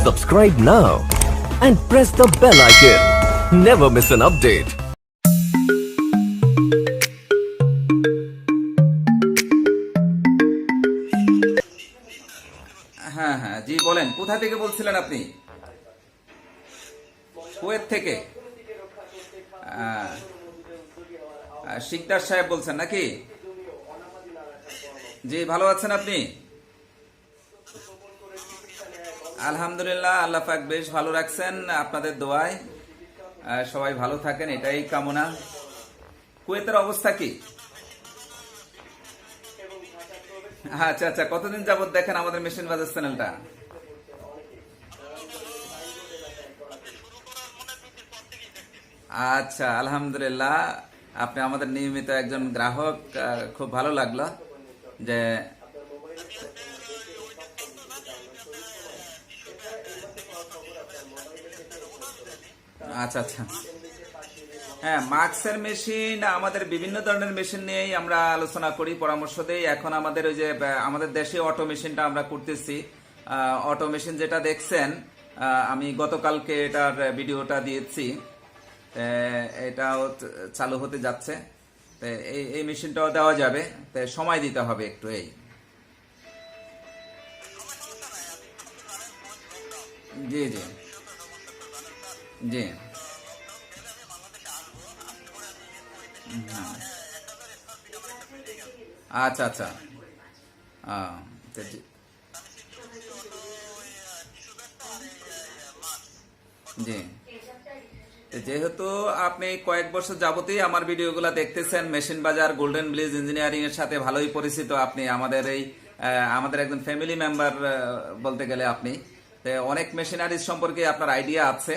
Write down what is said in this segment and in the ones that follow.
Subscribe now and press the bell icon. Never miss an update. হ্যাঁ হ্যাঁ জি বলেন, কোথা থেকে বলছিলেন আপনি? কুয়েত থেকে। শিকদার সাহেব বলছেন নাকি? জি, ভালো আছেন আপনি? আলহামদুলিল্লাহ, আল্লাহ পাক বেশ ভালো রাখছেন আপনাদের দোয়ায়। সবাই ভালো থাকেন এটাই কামনা। কুয়েতের অবস্থা কি? আচ্ছা আচ্ছা, কতদিন যাবত দেখেন আমাদের মেশিন বাজার চ্যানেলটা? আচ্ছা, আলহামদুলিল্লাহ, আপনি আমাদের নিয়মিত একজন গ্রাহক। খুব ভালো লাগলো যে আচ্ছা আচ্ছা। হ্যাঁ, মাস্কের মেশিন, আমাদের বিভিন্ন ধরনের মেশিন নিয়েই আমরা আলোচনা করি, পরামর্শ দেই। এখন আমাদের ওই যে আমাদের দেশে অটো মেশিনটা আমরা করতেছি। অটো মেশিন যেটা দেখছেন, আমি গতকালকে এটার ভিডিওটা দিয়েছি। এটাও চালু হতে যাচ্ছে। এই মেশিনটাও দেওয়া যাবে, সময় দিতে হবে একটু। এই জি জি জি। হ্যাঁ, আচ্ছা আচ্ছা। আহ, তো জি, যেহেতু আপনি কয়েক বছর যাবতই আমার ভিডিওগুলো দেখতেছেন, মেশিন বাজার, গোল্ডেন ব্লিজ ইঞ্জিনিয়ারিং এর সাথে ভালোই পরিচিত আপনি। আমাদের এই আমাদের একজন ফ্যামিলি মেম্বার বলতে গেলে আপনি। অনেক মেশিনারিজ সম্পর্কে আপনার আইডিয়া আছে।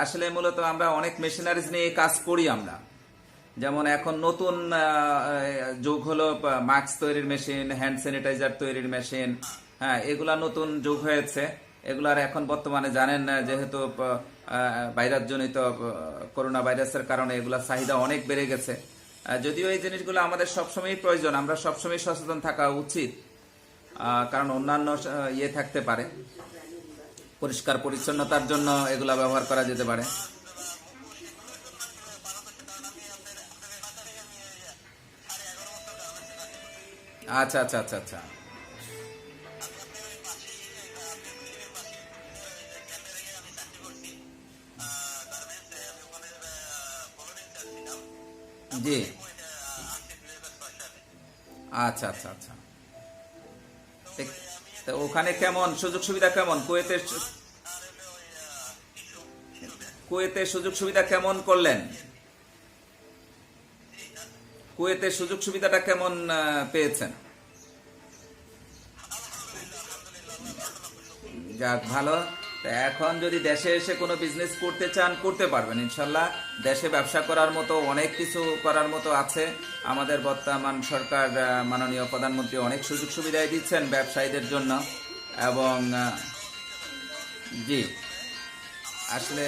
আসলে মূলত আমরা অনেক মেশিনারিজ নিয়ে কাজ করি আমরা। যেমন এখন নতুন যুগ হলো মাস্ক তৈরির মেশিন, হ্যান্ড স্যানিটাইজার তৈরির মেশিন। হ্যাঁ, এগুলা নতুন যুগ হয়েছে। এগুলার এখন বর্তমানে জানেন, যেহেতু ভাইরাস জনিত করোনা ভাইরাসের কারণে এগুলার চাহিদা অনেক বেড়ে গেছে। যদিও এই জিনিসগুলো আমাদের সবসময় প্রয়োজন, আমরা সবসময় সচেতন থাকা উচিত। কারণ অন্যান্য ইয়ে থাকতে পারে, পরিষ্কার পরিচ্ছন্নতার জন্য এগুলা ব্যবহার করা যেতে পারে। আচ্ছা আচ্ছা আচ্ছা আচ্ছা। জি, আচ্ছা আচ্ছা আচ্ছা। তো ওখানে কেমন সুযোগ সুবিধা, কেমন কুয়েতের? কুয়েতের সুযোগ সুবিধা কেমন করলেন? কুয়েতের সুযোগ সুবিধাটা কেমন পেয়েছেন? যাক, ভালো। এখন যদি দেশে এসে কোনো বিজনেস করতে চান, করতে পারবেন ইনশাল্লাহ। দেশে ব্যবসা করার মতো অনেক কিছু করার মতো আছে। আমাদের বর্তমান সরকার, মাননীয় প্রধানমন্ত্রী অনেক সুযোগ সুবিধাই দিচ্ছেন ব্যবসায়ীদের জন্য। এবং জি, আসলে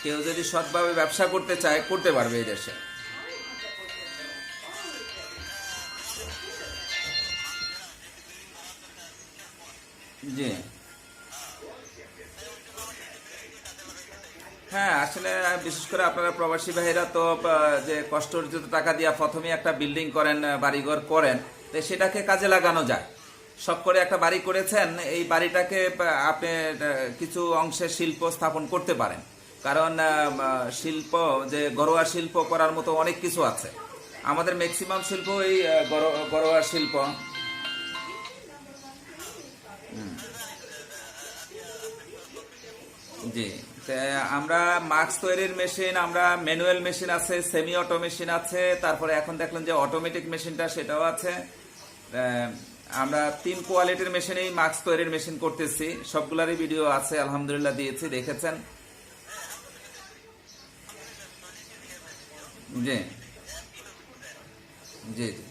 কেউ যদি সৎভাবে ব্যবসা করতে চায়, করতে পারবে এই দেশে। জি, হ্যাঁ, আসলে বিশেষ করে আপনারা প্রবাসী ভাইরা তো যে কষ্ট অর্জিত টাকা দিয়ে প্রথমে একটা বিল্ডিং করেন, বাড়িঘর করেন, তো সেটাকে কাজে লাগানো যায়। শখ করে একটা বাড়ি করেছেন, এই বাড়িটাকে আপনি কিছু অংশে শিল্প স্থাপন করতে পারেন। কারণ শিল্প, যে ঘরোয়া শিল্প করার মতো অনেক কিছু আছে। আমাদের ম্যাক্সিমাম শিল্প এই ঘরোয়া শিল্প। জি, আমরা মাস্ক তৈরির মেশিন, আমরা ম্যানুয়াল মেশিন আছে, সেমি অটো মেশিন আছে, তারপরে এখন দেখলেন যে অটোমেটিক মেশিনটা, সেটাও আছে। আমরা 3 কোয়ালিটির মেশিনেই মাস্ক তৈরির মেশিন করতেছি। সবগুলারই ভিডিও আছে, আলহামদুলিল্লাহ দিয়েছি, দেখেছেন। জি জি জি।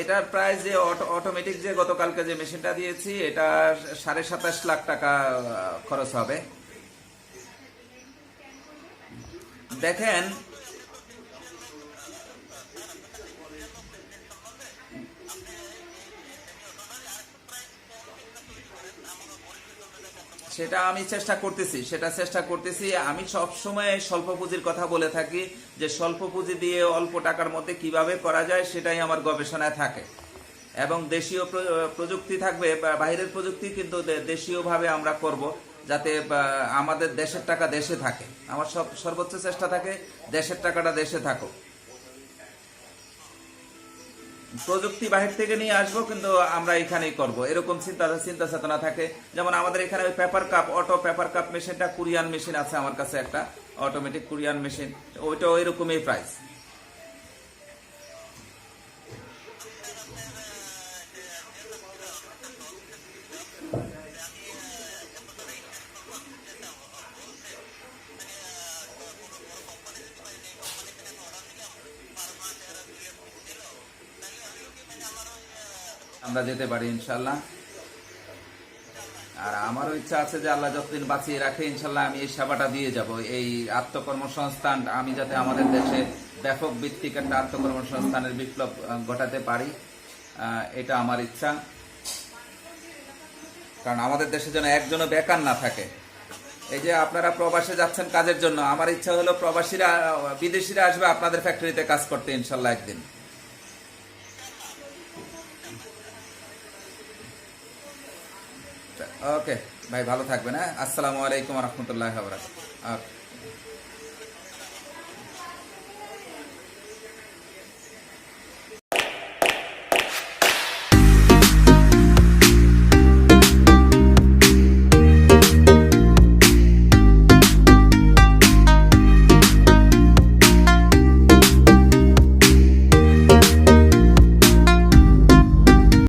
এটার প্রাইস, যে অটোমেটিক যে গতকালকে যে মেশিনটা দিয়েছি, এটা 27.5 লাখ টাকা খরচ হবে। দেখেন, সেটা আমি চেষ্টা করতেছি। আমি সব সময় স্বল্প পুঁজির কথা বলে থাকি, যে স্বল্প পুঁজি দিয়ে অল্প টাকার মধ্যে কিভাবে করা যায় সেটাই আমার গবেষণায় থাকে। এবং দেশীয় প্রযুক্তি থাকবে, বাইরের প্রযুক্তি, কিন্তু দেশীয়ভাবে আমরা করব, যাতে আমাদের দেশের টাকা দেশে থাকে। আমার সর্বোচ্চ চেষ্টা থাকে দেশের টাকাটা দেশে থাকুক। প্রযুক্তি বাহির থেকে নিয়ে আসবো, কিন্তু আমরা এখানেই করব, এরকম চিন্তা চেতনা থাকে। যেমন আমাদের এখানে ওই paper cup, auto paper cup মেশিনটা, কোরিয়ান মেশিন আছে আমার কাছে একটা, অটোমেটিক কোরিয়ান মেশিন, ওইটা ওইরকমই প্রাইস। আমরা যেতে পারি ইনশাল্লাহ। আর আমারও ইচ্ছা আছে যে আল্লাহ যতদিন বাঁচিয়ে রাখে ইনশাল্লাহ আমি এই সেবাটা দিয়ে যাব। এই আত্মকর্মসংস্থান আমি যাতে আমাদের দেশে ব্যাপক ভিত্তিক একটা আত্মকর্মসংস্থানের বিপ্লব ঘটাতে পারি, এটা আমার ইচ্ছা। কারণ আমাদের দেশে যেন একজনও বেকার না থাকে। এই যে আপনারা প্রবাসে যাচ্ছেন কাজের জন্য, আমার ইচ্ছা হলো প্রবাসীরা, বিদেশিরা আসবে আপনাদের ফ্যাক্টরিতে কাজ করতে ইনশাল্লাহ একদিন। ওকে ভাই, ভালো থাকবেন। হ্যাঁ, আসসালামু আলাইকুম রহমতুল্লাহ।